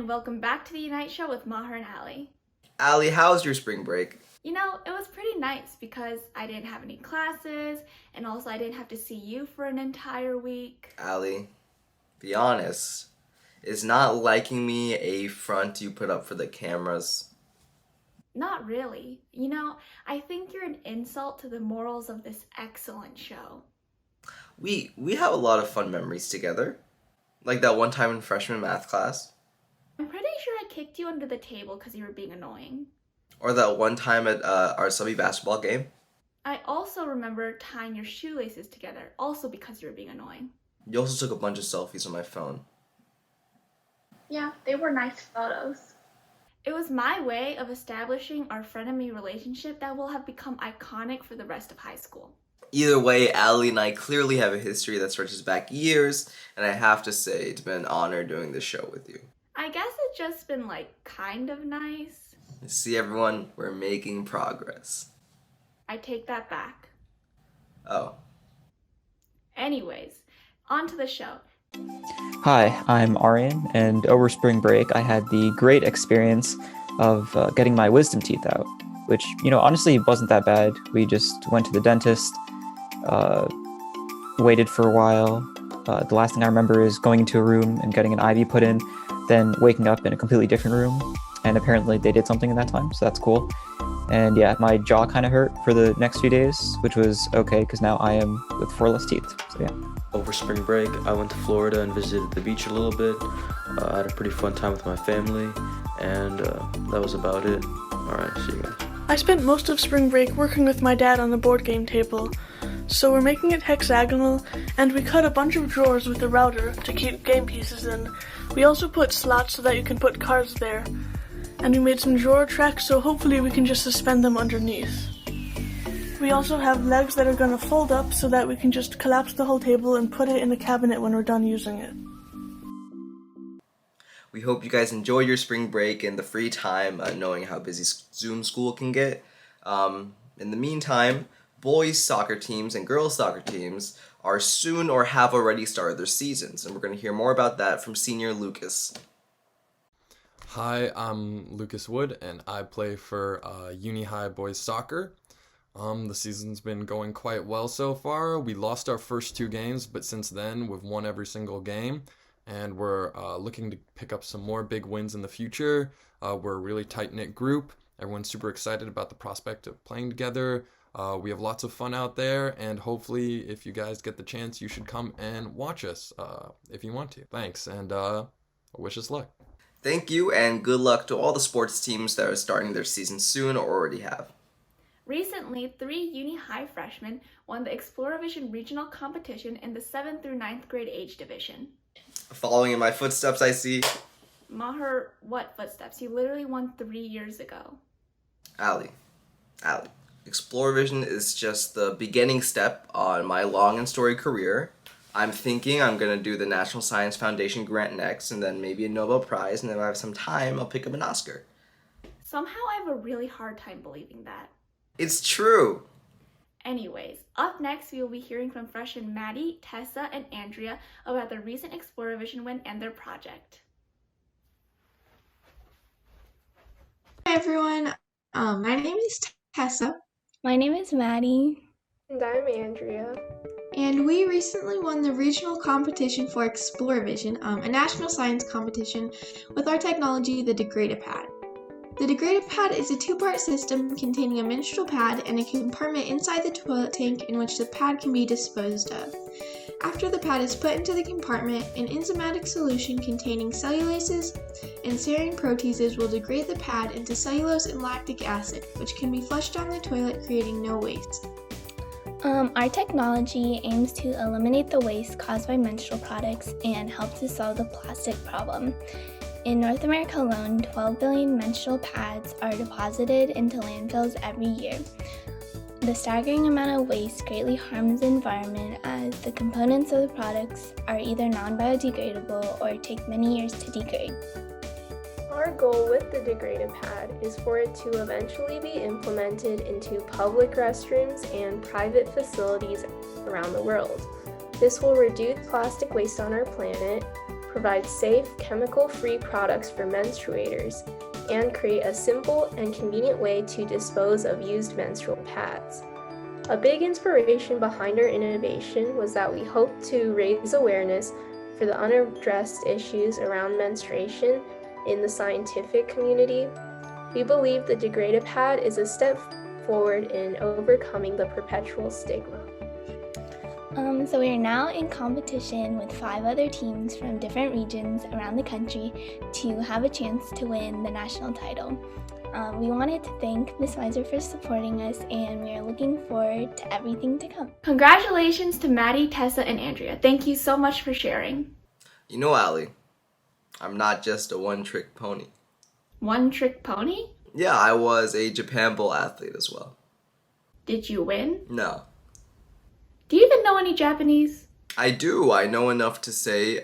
and welcome back to the Unite Show with Maher and Allie. Allie, how's your spring break? You know, it was pretty nice because I didn't have any classes, and also I didn't have to see you for an entire week. Allie, be honest. Is not liking me a front you put up for the cameras? Not really. You know, I think you're an insult to the morals of this excellent show. We have a lot of fun memories together. Like that one time in freshman math class. I'm pretty sure I kicked you under the table because you were being annoying. Or that one time at our subby basketball game. I also remember tying your shoelaces together, also because you were being annoying. You also took a bunch of selfies on my phone. Yeah, they were nice photos. It was my way of establishing our frenemy relationship that will have become iconic for the rest of high school. Either way, Allie and I clearly have a history that stretches back years, and I have to say it's been an honor doing this show with you. I guess it's just been kind of nice. See everyone, we're making progress. I take that back. Oh. Anyways, on to the show. Hi, I'm Aryan, and over spring break I had the great experience of getting my wisdom teeth out, which, honestly wasn't that bad. We just went to the dentist, waited for a while. The last thing I remember is going into a room and getting an IV put in, then waking up in a completely different room, and apparently they did something in that time, so that's cool. And yeah, my jaw kind of hurt for the next few days, which was okay because now I am with 4 less teeth, so yeah. Over spring break, I went to Florida and visited the beach a little bit. I had a pretty fun time with my family, and that was about it. Alright, see you guys. I spent most of spring break working with my dad on the board game table. So we're making it hexagonal, and we cut a bunch of drawers with a router to keep game pieces in. We also put slots so that you can put cards there. And we made some drawer tracks, so hopefully we can just suspend them underneath. We also have legs that are going to fold up so that we can just collapse the whole table and put it in the cabinet when we're done using it. We hope you guys enjoy your spring break and the free time, knowing how busy Zoom school can get. In the meantime, boys soccer teams and girls soccer teams are soon or have already started their seasons, and we're going to hear more about that from senior Lucas. Hi, I'm Lucas Wood, and I play for Uni High Boys Soccer. The season's been going quite well so far. We lost our first 2 games, but since then we've won every single game, and we're looking to pick up some more big wins in the future. We're a really tight-knit group. Everyone's super excited about the prospect of playing together. We have lots of fun out there, and hopefully if you guys get the chance, you should come and watch us if you want to. Thanks, and wish us luck. Thank you, and good luck to all the sports teams that are starting their season soon or already have. Recently, 3 Uni High freshmen won the Exploravision Regional Competition in the 7th through 9th grade age division. Following in my footsteps, I see... Maher, what footsteps? You literally won 3 years ago. Allie. Exploravision is just the beginning step on my long and storied career. I'm thinking I'm going to do the National Science Foundation grant next, and then maybe a Nobel Prize, and if I have some time, I'll pick up an Oscar. Somehow I have a really hard time believing that. It's true! Anyways, up next we will be hearing from freshmen Maddie, Tessa, and Andrea about their recent Exploravision win and their project. Hi everyone, my name is Tessa. My name is Maddie. And I'm Andrea. And we recently won the regional competition for Exploravision, a national science competition, with our technology, the Degrade-A-Pad. The Degrade-A-Pad is a 2-part system containing a menstrual pad and a compartment inside the toilet tank in which the pad can be disposed of. After the pad is put into the compartment, an enzymatic solution containing cellulases and serine proteases will degrade the pad into cellulose and lactic acid, which can be flushed down the toilet, creating no waste. Our technology aims to eliminate the waste caused by menstrual products and help to solve the plastic problem. In North America alone, 12 billion menstrual pads are deposited into landfills every year. The staggering amount of waste greatly harms the environment as the components of the products are either non-biodegradable or take many years to degrade. Our goal with the Degrade-A-Pad is for it to eventually be implemented into public restrooms and private facilities around the world. This will reduce plastic waste on our planet, provide safe, chemical-free products for menstruators, and create a simple and convenient way to dispose of used menstrual pads. A big inspiration behind our innovation was that we hoped to raise awareness for the unaddressed issues around menstruation in the scientific community. We believe the degraded pad is a step forward in overcoming the perpetual stigma. So we are now in competition with 5 other teams from different regions around the country to have a chance to win the national title. We wanted to thank Ms. Weiser for supporting us, and we are looking forward to everything to come. Congratulations to Maddie, Tessa, and Andrea. Thank you so much for sharing. You know, Allie, I'm not just a one-trick pony. One-trick pony? Yeah, I was a Japan Bowl athlete as well. Did you win? No. Do you even know any Japanese? I do. I know enough to say,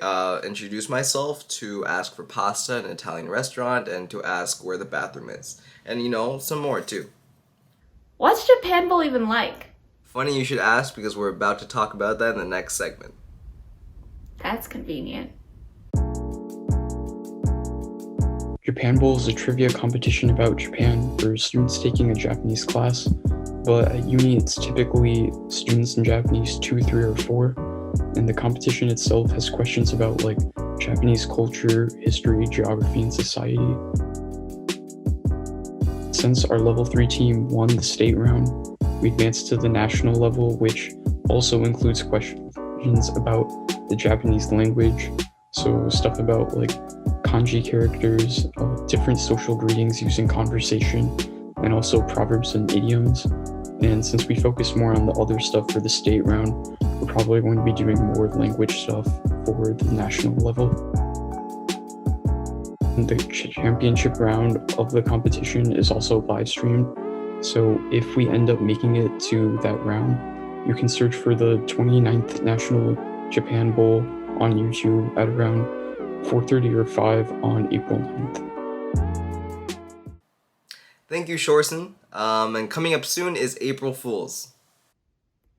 introduce myself, to ask for pasta in an Italian restaurant, and to ask where the bathroom is. And, some more too. What's Japan Bowl even like? Funny you should ask, because we're about to talk about that in the next segment. That's convenient. Japan Bowl is a trivia competition about Japan for students taking a Japanese class, but at uni it's typically students in Japanese 2, 3, or 4, and the competition itself has questions about Japanese culture, history, geography, and society. Since our level 3 team won the state round, we advanced to the national level, which also includes questions about the Japanese language, so stuff about kanji characters, different social greetings used in conversation, and also proverbs and idioms. And since we focus more on the other stuff for the state round, we're probably going to be doing more language stuff for the national level. The championship round of the competition is also live streamed, so if we end up making it to that round, you can search for the 29th National Japan Bowl on YouTube at around 4:30 or 5 on April 9th. Thank you, Shorson. And coming up soon is April Fools.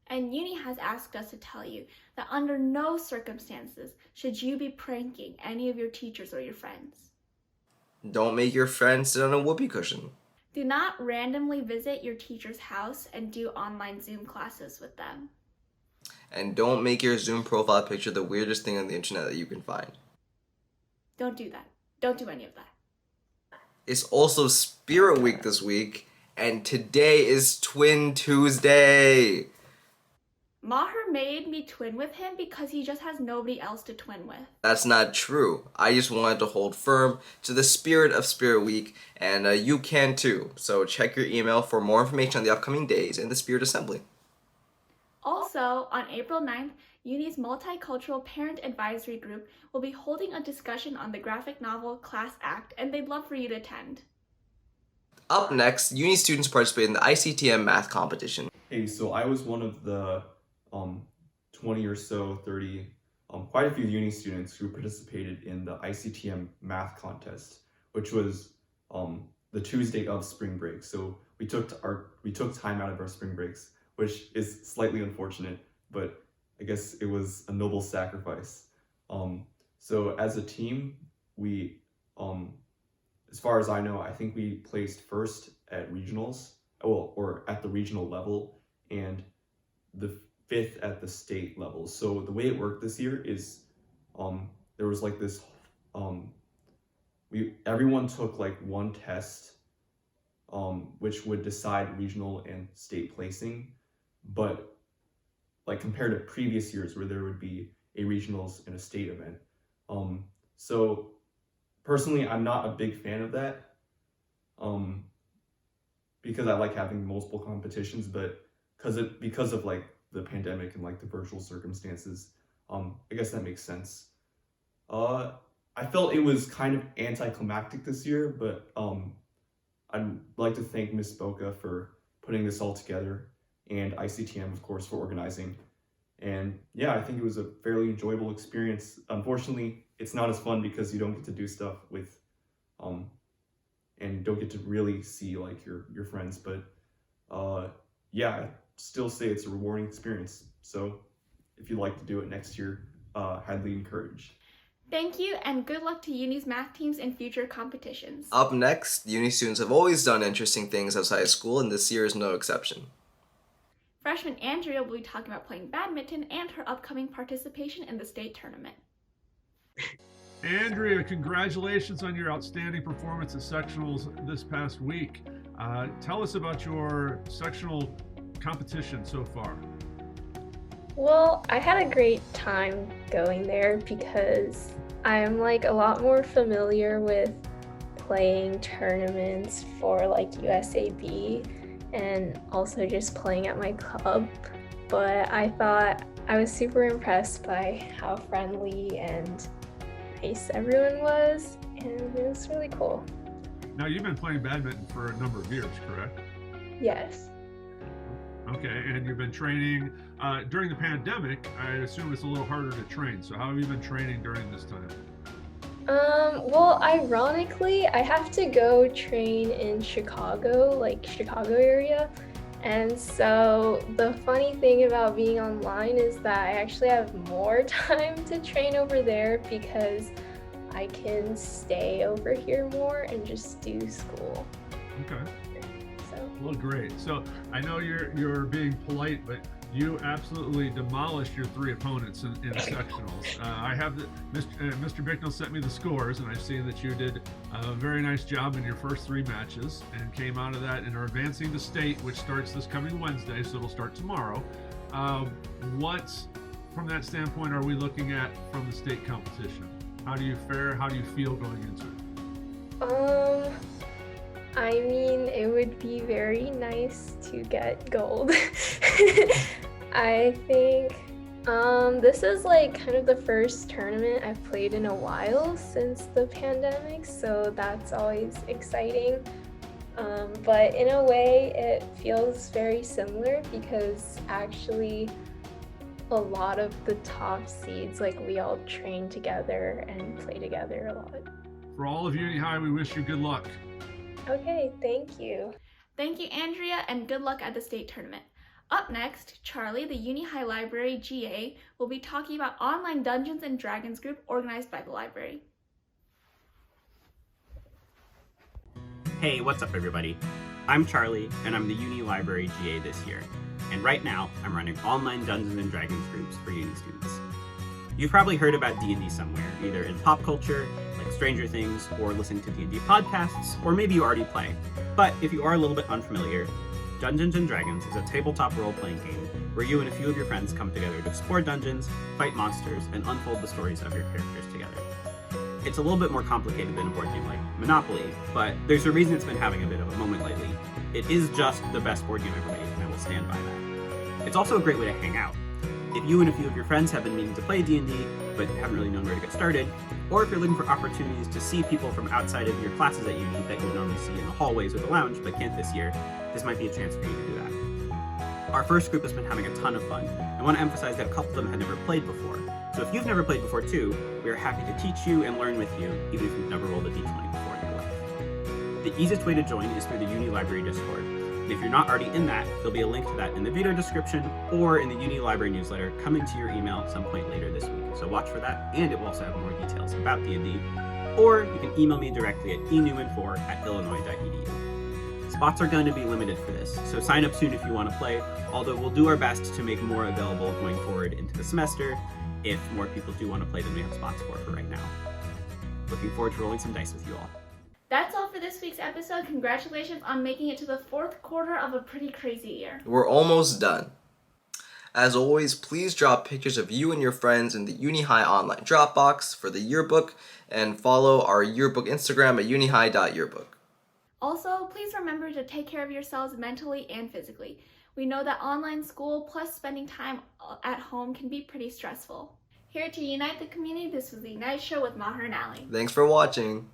And Uni has asked us to tell you that under no circumstances should you be pranking any of your teachers or your friends. Don't make your friends sit on a whoopee cushion. Do not randomly visit your teacher's house and do online Zoom classes with them. And don't make your Zoom profile picture the weirdest thing on the internet that you can find. Don't do that. Don't do any of that. It's also Spirit Week this week, and today is Twin Tuesday. Maher made me twin with him because he just has nobody else to twin with. That's not true. I just wanted to hold firm to the spirit of Spirit Week, and you can too. So check your email for more information on the upcoming days in the Spirit Assembly. Also, on April 9th, Uni's Multicultural Parent Advisory Group will be holding a discussion on the graphic novel Class Act, and they'd love for you to attend. Up next, Uni students participate in the ICTM math competition. Hey, so I was one of the 20 or so, 30, quite a few uni students who participated in the ICTM math contest, which was the Tuesday of spring break. So we took time out of our spring breaks, which is slightly unfortunate, but I guess it was a noble sacrifice. So as a team, we, as far as I know, I think we placed first at regionals, or at the regional level, and the 5th at the state level. So the way it worked this year is, there was this, everyone took one test, which would decide regional and state placing, but compared to previous years where there would be a regionals and a state event. So personally, I'm not a big fan of that, because I like having multiple competitions, but because of the pandemic and the virtual circumstances, I guess that makes sense. I felt it was kind of anticlimactic this year, but I'd like to thank Ms. Boca for putting this all together, and ICTM, of course, for organizing. And yeah, I think it was a fairly enjoyable experience. Unfortunately, it's not as fun because you don't get to do stuff with, and don't get to really see your friends. But yeah, I still say it's a rewarding experience. So if you'd like to do it next year, highly encouraged. Thank you, and good luck to Uni's math teams in future competitions. Up next, uni students have always done interesting things outside of school, and this year is no exception. Freshman Andrea will be talking about playing badminton and her upcoming participation in the state tournament. Andrea, congratulations on your outstanding performance at sectionals this past week. Tell us about your sectional competition so far. Well, I had a great time going there because I'm like a lot more familiar with playing tournaments for like USAB and also just playing at my club. But I thought I was super impressed by how friendly and nice everyone was, and it was really cool. Now, you've been playing badminton for a number of years, correct? Yes. Okay, and you've been training during the pandemic. I assume it's a little harder to train. So how have you been training during this time? Well, ironically, I have to go train in Chicago, like Chicago area. And so the funny thing about being online is that I actually have more time to train over there because I can stay over here more and just do school. Okay. So. Well, great. So I know you're being polite, but you absolutely demolished your 3 opponents in sectionals. I have Mr. Bicknell sent me the scores, and I've seen that you did a very nice job in your first 3 matches and came out of that and are advancing to state, which starts this coming Wednesday, so it'll start tomorrow. What, from that standpoint, are we looking at from the state competition? How do you fare? How do you feel going into it? I mean, it would be very nice to get gold. I think this is like kind of the first tournament I've played in a while since the pandemic, so that's always exciting. But in a way, it feels very similar because actually a lot of the top seeds, like we all train together and play together a lot. For all of Uni High, we wish you good luck. Okay, thank you. Thank you, Andrea, and good luck at the state tournament. Up next, Charlie, the Uni High Library GA, will be talking about online Dungeons & Dragons group organized by the library. Hey, what's up everybody? I'm Charlie, and I'm the Uni Library GA this year. And right now, I'm running online Dungeons & Dragons groups for Uni students. You've probably heard about D&D somewhere, either in pop culture, like Stranger Things, or listening to D&D podcasts, or maybe you already play. But if you are a little bit unfamiliar, Dungeons & Dragons is a tabletop role-playing game where you and a few of your friends come together to explore dungeons, fight monsters, and unfold the stories of your characters together. It's a little bit more complicated than a board game like Monopoly, but there's a reason it's been having a bit of a moment lately. It is just the best board game ever made, and I will stand by that. It's also a great way to hang out. If you and a few of your friends have been meaning to play D&D, but haven't really known where to get started, or if you're looking for opportunities to see people from outside of your classes at uni that you would normally see in the hallways or the lounge but can't this year, this might be a chance for you to do that. Our first group has been having a ton of fun. I want to emphasize that a couple of them had never played before. So if you've never played before too, we are happy to teach you and learn with you, even if you've never rolled a d20 before in your life. The easiest way to join is through the Uni Library Discord. And if you're not already in that, there'll be a link to that in the video description or in the Uni Library newsletter coming to your email at some point later this week. So watch for that, and it will also have more details about D&D. Or you can email me directly at enewman4@illinois.edu. Spots are going to be limited for this, so sign up soon if you want to play, although we'll do our best to make more available going forward into the semester if more people do want to play than we have spots for right now. Looking forward to rolling some dice with you all. That's all for this week's episode. Congratulations on making it to the 4th quarter of a pretty crazy year. We're almost done. As always, please drop pictures of you and your friends in the Uni High online Dropbox for the yearbook, and follow our yearbook Instagram at unihigh.yearbook. Also, please remember to take care of yourselves mentally and physically. We know that online school plus spending time at home can be pretty stressful. Here to unite the community, this was the Unite Show with Maher and Allie. Thanks for watching.